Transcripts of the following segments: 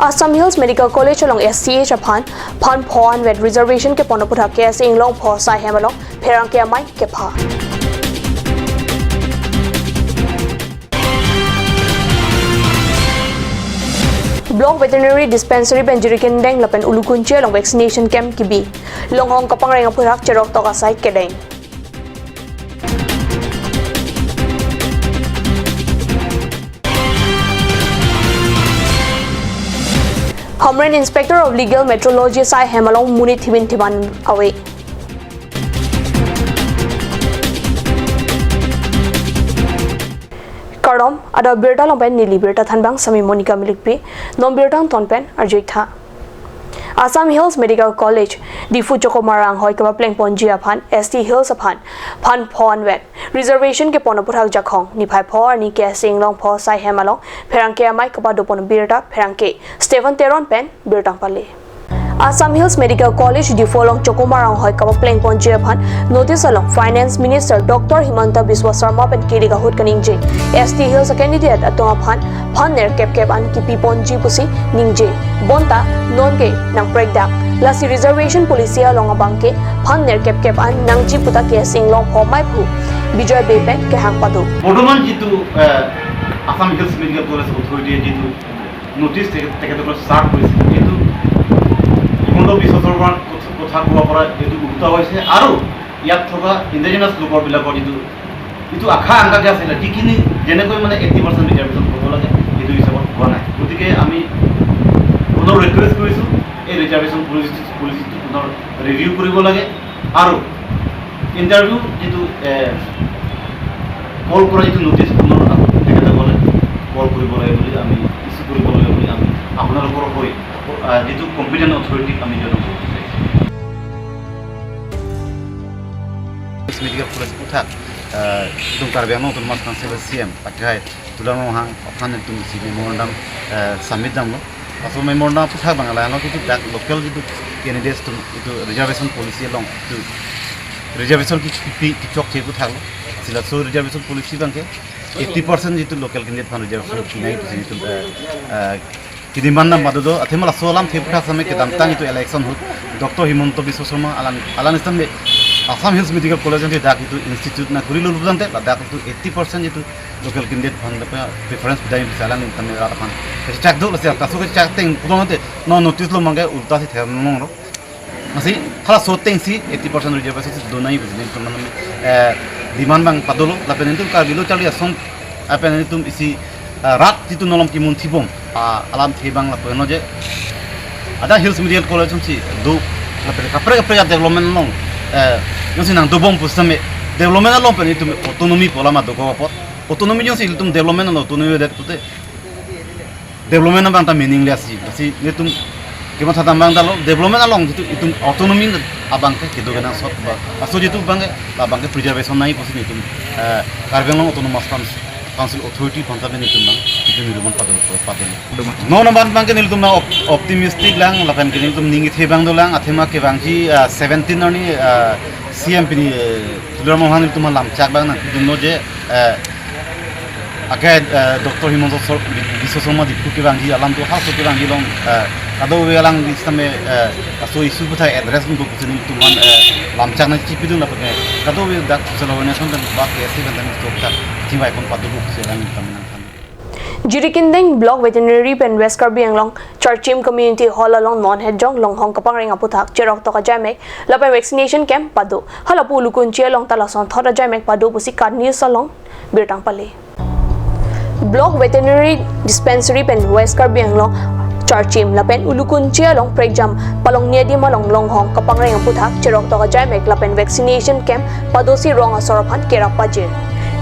Assam Hills Medical College along SCH upon Phan Phan with reservation ke ponoputha ke sing long pho sai hemalong pherang ke amai ke pha Block veterinary dispensary ben jirikin deng lapen ulukunche long vaccination camp kibi long hong kapang renga purak cherok toka sai kedeng Homeland Inspector of Legal Metrology Sai Hemalong Muni Thibin Thiban away. Kardom ada birta lompen nili birta thanbang sami Monica Milikpi non birtang tonpen arjoitha. Assam Hills Medical College Difu Chokomarang hoi kaba pleng ponji aphan ST Hills aphan Phan Phan wet reservation ke ponoputhak jakhong ni phai phor ni ke singlong pho sai hemalong pherang ke amai kaba dopon birta pherang ke Stephen Teron pen birtang pale Assam Hills Medical College Difu long Chokomarang hoi kaba pleng ponji aphan notice along Finance Minister Dr. Himanta Biswa Sharma pen kiriga hut kaningje ST Hills candidate atong aphan Phan ner kep an ki ponji pusi ningje bonta non ke nang breakdown lasi reservation policy along abangke Phan ner kep an nang ji puta ke singlong pho mai phu Bijoy Bepen ke hang padu বর্তমান যেটো Assam hills medical college অথরিটিয়ে যেটো notice তেখেতসকলক start কৰিছে যেটো হিমন্ত বিশ্ব শৰ্মাৰ কথা কোৱাৰ পৰা এইটো গুৰুত্ব হৈছে আৰু ইয়াত থকা ইণ্ডিজিনাছ লোকৰবিলাকৰ যিটো আশা আকাংক্ষা আছিলে যিখিনি যেনেকৈ মানে 80% ৰিজাৰ্ভেশ্যন কৰিব লাগে এইটো হিচাপত হোৱা নাই গতিকে আমি পুনৰ ৰিকুৱেষ্ট কৰিছোঁ এই ৰিজাৰ্ভেশ্যন পলিচিটো পুনৰ ৰিভিউ কৰিব লাগে আৰু ইণ্টাৰভিউ যিটো কল কৰা যিটো নোটিছ পুনৰ তেখেতসকলে কল কৰিব লাগে বুলি আমি ইছ্যু কৰিব লাগে বুলি আমি আপোনালোকৰ হৈ যিটো কম্পিটেণ্ট অথৰিটিক আমি জনাব মেডিকেল কলেজ কোঠাত একদম কাৰ্বিআংলং অটোনমাছ কাউন্সিলৰ CM পাঠাই তুলানো হাং অখান একদম মেমৰেণ্ডাম সাবমিট দাম আসল মেমৰেণ্ডাম কোঠা বাংলা আনো কিন্তু লোকেল যিটো কেণ্ডিডেটছ এইটো ৰিজাৰ্ভেশ্যন পলিচি লং ৰিজাৰ্ভেশ্যন কিচক থেকো থাকলো sila so reservation policy bangke 80% jitu local candidate fan reservation kinai jitu kidimanda madudo athemala solam thepta same kedam tang itu election hut Dr. Himanta Biswa Sharma alan istam Assam Hills Medical College ante dak itu institute na kurilu lubante dak itu 80% jitu local candidate fan preference dai bisalan intame ra fan chak do sia tasu ke chak teng pudonate no notice lo mangai ulta si therno masih khala soteng si 80% reservation do nai business tournament demand bang padolo lapen itu karbilo chalia song apen itu isi rat itu nolom ki mun thibom alam thibang lapen je ada Hills Medical College si do lapen kapre development long yosi nang dobong pusame development long pen itu autonomy pola ma do ko pot autonomy yosi itu development no autonomy det pute development bang ta meaningless si itu kima thata bang dalo development along itu autonomy abang ke kido gana sot ba aso jitu bang abang ke preservation nai posi itu karbianglong autonomous council authority pantaben itu bang itu nirubon padel no number bang ke niltum optimistic lang lapan ke niltum ningi thebang do lang athema ke bang ji 17 ni CMP ni tulama han niltum lam chak bang na dunno je akai Dr. Himanta Biswa Sharma dipu ke bang ji alam to house ke bang ji long ado welang istame aso isu butai address untuk kusini tuman lamcak na cipi dun apne kado we dak selawana son dan bak esi bandan stokta timai kon padu kuselang taminan kan Jirikindeng Block Veterinary pen West Karbianglong Churchim Community Hall along non head jong long hong kapang ring aputhak cherok toka jamek lapen vaccination camp padu halapu lukunche long talason thoda jamek padu pusi kadni salong birtang pale Block Veterinary Dispensary pen West Karbianglong Charchim lapen ulukunche long pregjam palong niadi malong long hong kapang reng puthak cherok toka jamek lapen vaccination camp padosi rong asoraphan kerapajir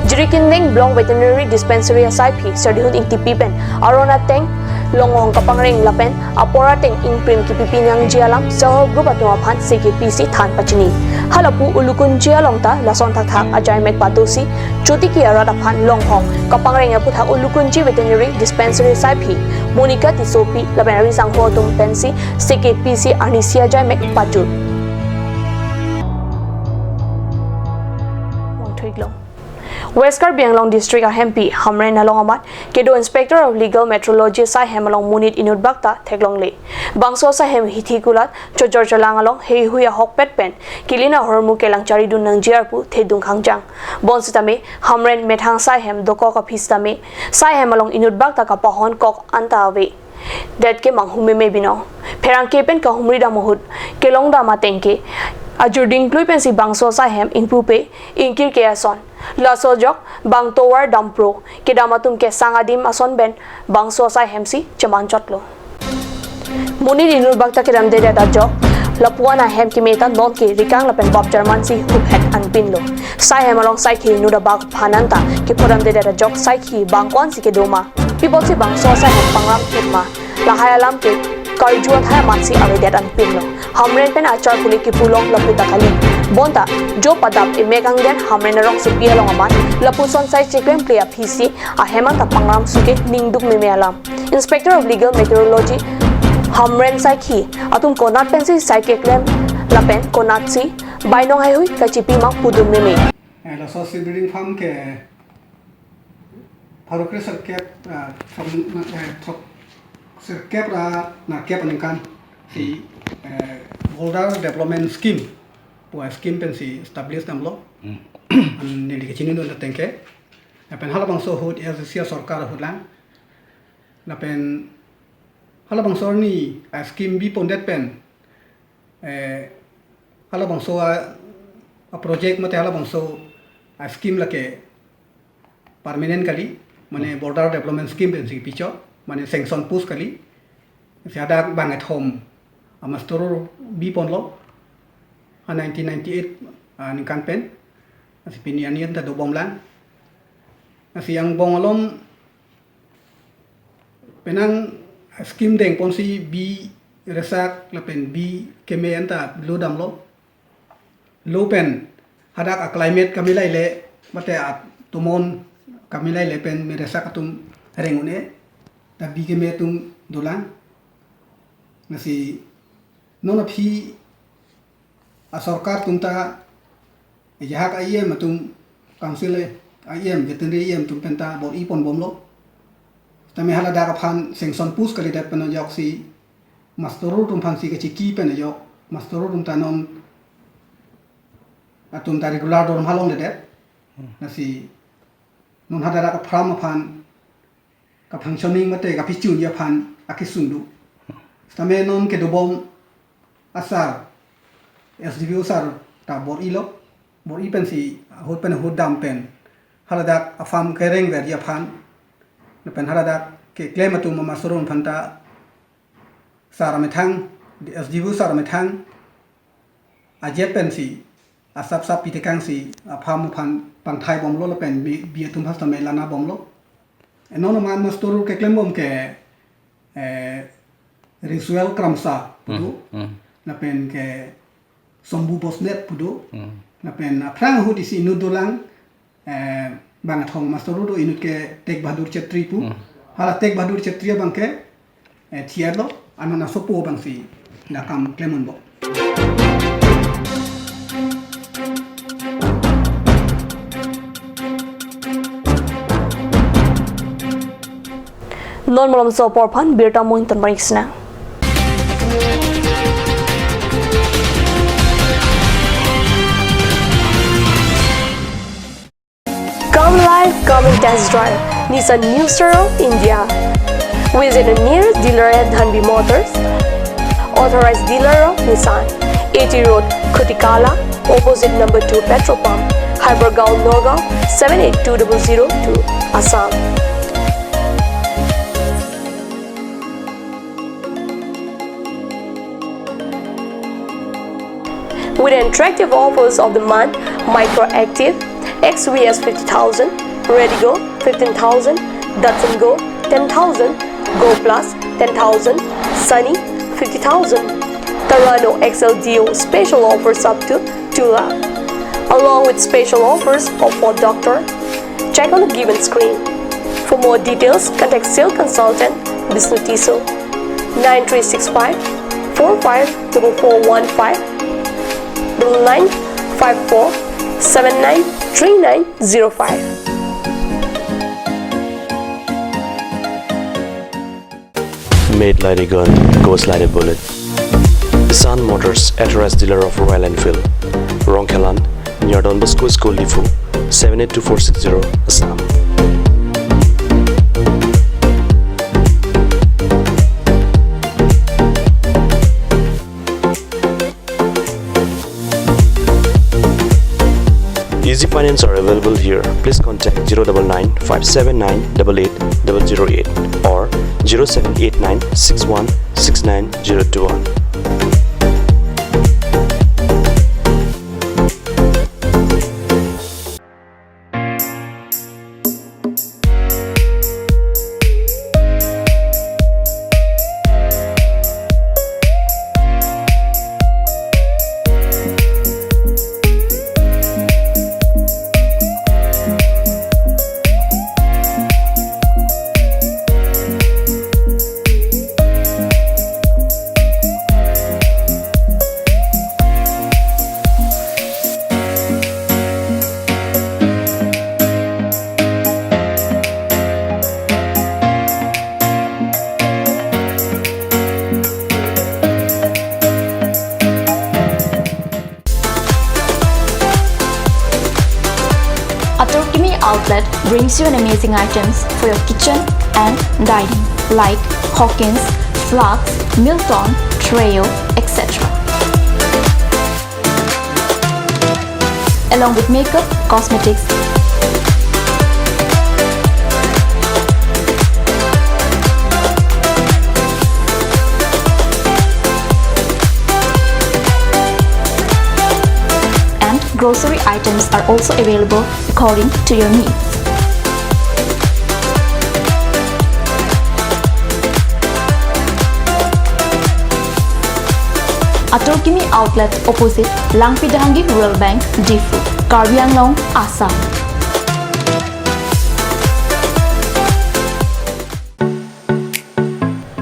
Jirikindeng Block Veterinary Dispensary SIP Sardihut Intipi pen Arona Teng long hong kapang reng lapen apora teng ingprim ki pipinang jialam sahor group atwa phan CKPC than pachini halapu ulukunche long ta lason thak ajamek padosi chuti ki arada phan long hong kapang reng puthak ulukunchi Veterinary Dispensary SIP Monica Tisopi labenari sangho tum pensi CKPC Anisia Jamek Paju West Karbi Anglong District a Hempi Hamren along amat Kedo Inspector of Legal Metrology Sai Hem along Munit Inut Bakta Teglong Le Bangso Sai Hem Hitikulat Chojor Chalang along Hei Huya Hok Pet Pen Kilina Hormu Kelang Charidun Nang Jiarpu Thedung Hangjang Bonsitame Hamren Methang Sai Hem Doko ka Pistame Sai Hem along Inut Bakta ka Pahon Kok Antave Dat ke manghume me bino Perang kepen ka humri da mohut Kelong da matengke Ajuding plui pensi bangso Sai Hem Inpupe Inkir ke ason Laso jok bang towar dampro kedamatum ke sangadim ason ben bangso Sai Hem si chaman chotlo Munir inul bakta kedam de da jok lapuana hem ki meta non ki rikang lapen bob german si hook head an pinlo Sai Hem along sai ki nu da bak phananta ki podam de da jok sai ki bangkon si ke doma people si bangso Sai Hem pangram kitma lahayalam ke karjuat hai matsi avedet an pinlo hamren pen achar puli ki pulong laputa kali bonta jo padap imegang den hamren rong si pialong amat lapuson sai chekrem play a pc a hemanta pangram suke ningduk memealam inspector of legal meteorology hamren sai ki atum konat pen si sai keklem lapen konat si bainong hai hui kachipi mak pudum meme la so si building farm ke parokre sarkep from Serkep na kep aningkan si Boulder Development Scheme puas scheme pen si establish namlo an ni dikecini do tengke pen hala bangso hud as sia sarkar hudlang na pen hala bangso ni scheme bi pondet pen hala bangso a project mate hala bangso a scheme lake permanent kali mane Border Development Scheme pen si picho mane sanction push kali siada banget home amastor bi ponlo 1998 ni campaign asi pinianian ta do bomlan asi yang bongolom penang scheme deng ponsi bi resak lapen bi kemen ta ludam lo lopen hadak a climate kamilai le mate at tumon kamilai le pen me resak atum rengune ta bi keme tum dolan nasi nona phi a sarkar tumta jahak IM tum council IM veterinary IM tum penta bor ipon bomlo tame hala daga phan sanction push kali dat pena yok si mastoru tum phan si ke chiki pena yok mastoru tum tanon atum ta regular dor halong de nasi non hada daga pram phan ka functioning mate ka pichun ya phan akisundu tame non ke dobom asar SDV usar ta bor ilo bor ipen si hot pen hot dam pen haladak afam kereng ver ya phan pen haladak ke claim atu mama sorun phanta sara methang SDV sara methang ajet pen si asap sap pitekang si afam phan panthai bom lo pen bi atum phasta me lana bom lo enono man mastoru ke claim bom ke ritual kramsa pudu na pen ke sombu bosnet pudu na pen aprang hu disi nudulang bangat hong mastoru do inut ke tek bahadur chetri pu hala tek bahadur chetri bang ke thiarlo anana sopo bang si nakam klemon bo non molom so por phan birta moin ton mariksna Come live, come and test drive Nissan New Stero India. Visit the nearest dealer at Dhanbi Motors. Authorized dealer of Nissan. 80 Road, Kutikala, opposite number 2 petrol pump, Hypergaon, Nagaon 782002, Assam. With attractive offers of the month, Microactive, XVS 50,000, Redigo 15,000, Datsun Go 10,000, Go Plus 10,000, Sunny 50,000, Tarano XLDO special offers up to 2 lakh, along with special offers of Ford Doctor. Check on the given screen. For more details, contact sales consultant Bisnu Tiso 9365 454415 9954 793905. Made like a gun, goes like a bullet. Sun Motors, authorized dealer of Royal Enfield, Ronkelan, near Don Bosco School Lifu, 782460, Assam. Easy finance are available here. Please contact 099 579 88008 or 0789 61 69021. Outlet brings you an amazing items for your kitchen and dining like Hawkins, Flax, Milton, Treo, etc. Along with makeup, cosmetics, grocery items are also available according to your needs. Atorkini Outlet opposite Langpidahangi Rural Bank, Difu, Karbi Anglong, Assam.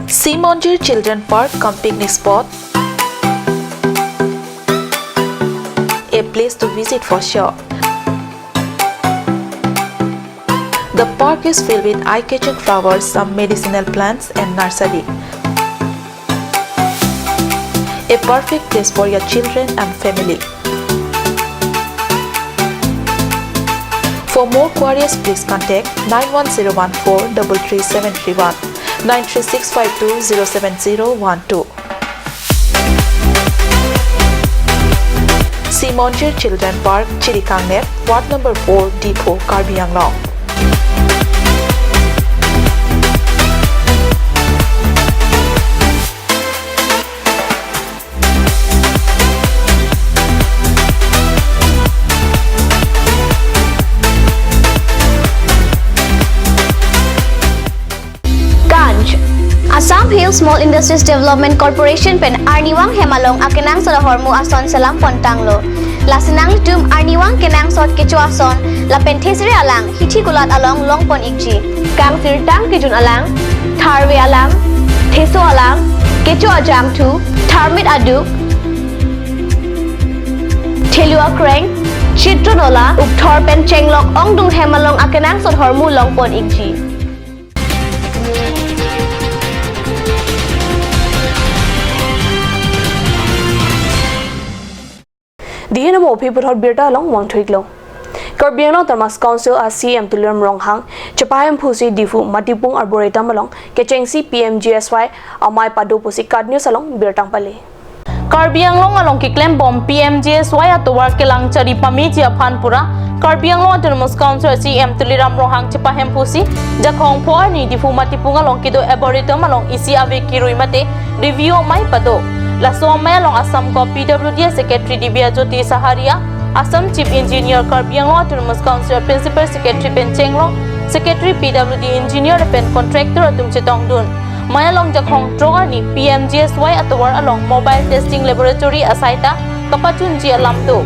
Simonjir Children Park cum picnic spot, a place to visit for sure. The park is filled with eye-catching flowers, some medicinal plants and nursery. A perfect place for your children and family. For more queries, please contact 91014 33731 93652 07012. Simonjir Children Park, Chirikangnet, Ward number 4, Depot, Karbi Anglong. Assam Hill Small Industries Development Corporation pen Arniwang Hemalong akenang sa hormu ason salam pontanglo. Lasinang litum Arniwang kenang sot kecu ason la penthesire alang hithi gulat along longpon ikji. Kang tirtang kijun alang, tharwe alang, theso alang, kecu ajam tu, tharmit aduk, thelua kreng, chitronola, ukthor pen chenglok ongdung Hemalong akenang sot hormu longpon ikji. Diyan mo people hot birta along one tweak long. Karbi Anglong Tamas Council as CM Tuliram Ronghang, Chapayam Pusi Difu, Matipung Arboretum along, Kechengsi PMGSY, Amai Pado Pusi Card News along Birtang Pali. Karbi Anglong along Kiklem Bomb PMGSY at work Kelang Chari Pamiti Panpura, Karbi Anglong Tamas Council CM Tuliram Ronghang Chapayam Pusi, Jakong Poani Difu Matipung along Kido Arboretum along Isi Ave Kiruimate, Review Mai Pado. Lasomay along Assam ko PWD Secretary Dibya Jyoti Saharia, Assam Chief Engineer Karbi Anglong Autonomous Council Principal Secretary Pen Chenglong, Secretary PWD Engineer Pen Contractor Atum Chitong Dun. May along Jakong Troga ni PMGSY at war along Mobile Testing Laboratory Asaita, Kapachun Ji Alamdo.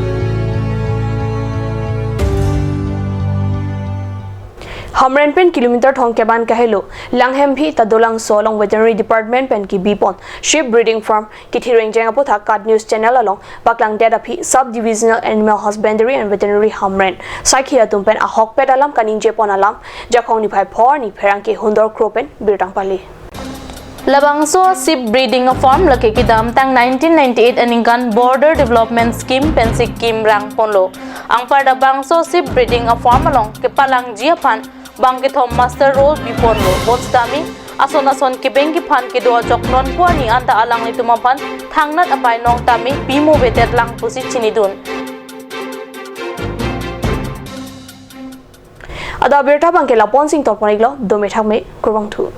Hamren pen kilometer thong keban kahelo langhem phi tadolang so long veterinary department pen ki bipon sheep breeding farm ki thireng jeng apu thak card news channel along baklang data phi sub divisional animal husbandry and veterinary Hamren saikhi atum pen ahok pet alam kaning je pon alam jakhong ni phai phor ni pherang ki hundor kropen birtang pali Labangso sheep breeding farm laki kidam tang 1998 aningan border development scheme pensik kim rang ponlo ang pada bangso sheep breeding farm along kepalang jiapan bangki thom master role biponlo bostami ason ki bengi phan ki do joknon puani anta alang ni tumapan thangnat apai nong tami bimo betet lang pusi chinidun ada berta bangke lapon sing torponiglo dome thakme kurwang thu